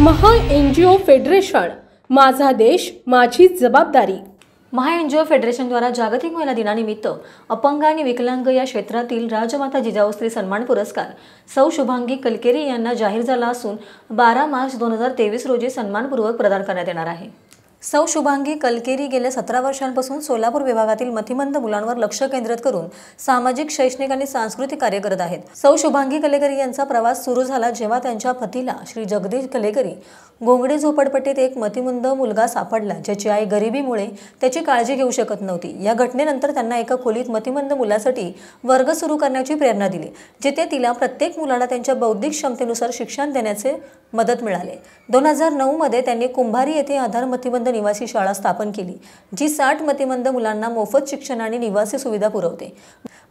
महा NGO federation, माझा देश माझी जबाबदारी। महा एनजीओ फेडरेशनद्वारा जागतिक महिला दिनानिमित्त अपंग आणि विकलांग या क्षेत्रातील राजमाता जिजाऊ स्त्री सन्मान पुरस्कार सौ शुभांगी कलकेरी यांना जाहीर झाला असून 12 मार्च 2023 रोजी सन्मानपूर्वक प्रदान करण्यात येणार आहे। सौ शुभांगी कलकेरी गेल्या 17 वर्षांपासून सोलापूर विभागातील मतिमंद मुलांवर लक्ष केंद्रित करून सामाजिक, शैक्षणिक आणि सांस्कृतिक कार्य करत आहेत। सौ शुभांगी कलकेरी यांचा प्रवास सुरू झाला जेव्हा त्यांच्या पतीला श्री जगदीश कलेकरी घोंगडी झोपडपट्टीत एक मतिमंद मुलगा सापडला, ज्याची आई गरिबीमुळे त्याची काळजी घेऊ शकत नव्हती। या घटनेनंतर त्यांना एका खोलीत मतिमंद मुलासाठी वर्ग सुरू करण्याची प्रेरणा दिली, जिथे तिला प्रत्येक मुलाला त्यांच्या बौद्धिक क्षमतेनुसार शिक्षण देण्याचे मदत मिळाले। 2009 मध्ये त्यांनी कुंभारी येथे आधार मतिमंद निवासी शाळा स्थापन केली, जी 60 मतिमंद मुलांना मोफत शिक्षण आणि निवासी सुविधा पुरवते।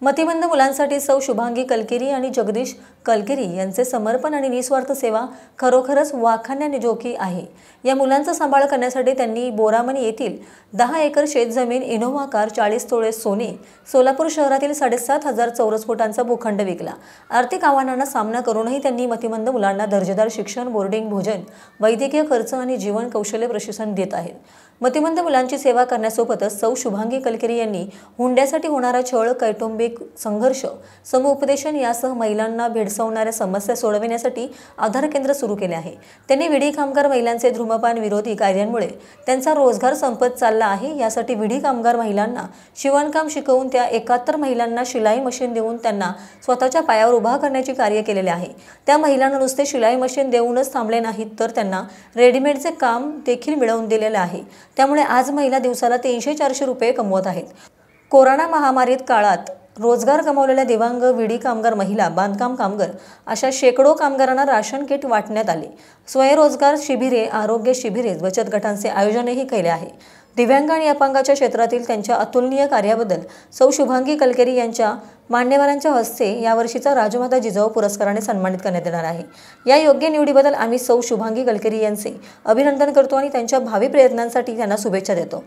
मतिमंद मुलांसाठी सौ शुभांगी कलकेरी आणि जगदीश कलकेरी यांचे समर्पण आणि निस्वार्थ सेवा खरोखरच वाखाणण्याजोगी आहे। या मुलांचा सांभाळ करण्यासाठी त्यांनी बोरामणी येथील 10 एकर शेतजमीन, इनोव्हा कार, 40 तोळे सोने, सोलापूर शहरातील 7,500 चौरस फुटांचा भूखंड विकला। आर्थिक आव्हानांना सामना करूनही त्यांनी मतिमंद मुलांना दर्जेदार शिक्षण, बोर्डिंग, भोजन, वैद्यकीय खर्च आणि जीवन कौशल्य प्रशिक्षण देत आहेत। मतिमंद मुलांची सेवा करण्यासोबतच सौ शुभांगी कलकेरी यांनी हुंड्यासाठी होणारा छळ, कौटुंबिक संघर्ष, समुपदेशन यासह महिलांना भेडसावणाऱ्या समस्या सोडविण्यासाठी आधार केंद्र सुरू केले आहे। त्यांनी विडी कामगार महिलांचे धूम्रपान विरोधी कायद्यांमुळे त्यांचा रोजगार संपत चालला आहे। यासाठी विडी कामगार महिलांना शिवणकाम शिकवून त्या 71 महिलांना शिलाई मशीन देऊन त्यांना स्वतःच्या पायावर उभा करण्याचे कार्य केलेले आहे। त्या महिलांना नुसते शिलाई मशीन देऊनच थांबले नाहीत, तर त्यांना रेडीमेडचे काम देखील मिळवून दिलेले आहे। त्यामुळे आज महिला दिवसाला 300-400 रुपये कमवत आहेत। कोरोना महामारीत काळात रोजगार गमावलेल्या दिव्यांग, विडी कामगार महिला, बांधकाम कामगार अशा शेकडो कामगारांना राशन किट वाटण्यात आले। स्वयंरोजगार शिबिरे, आरोग्य शिबिरे, बचत गटांचे आयोजनही केले आहे। दिव्यांग आणि अपंगाच्या क्षेत्रातील त्यांच्या अतुलनीय कार्याबद्दल सौ शुभांगी कलकेरी यांच्या मान्यवरांच्या हस्ते यावर्षीचा राजमाता जिजाऊ पुरस्काराने सन्मानित करण्यात येणार आहे। या योग्य निवडीबद्दल आम्ही सौ शुभांगी कलकेरी यांचे अभिनंदन करतो आणि त्यांच्या भावी प्रयत्नांसाठी त्यांना शुभेच्छा देतो,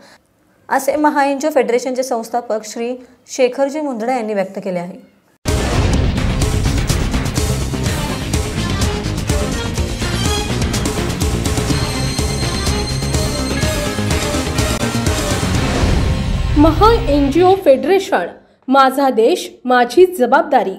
असे महा एनजीओ फेडरेशनचे संस्थापक श्री शेखरजी मुंदडा यांनी व्यक्त केले आहे। महा एनजीओ फेडरेशन, माझा देश माझी जबाबदारी।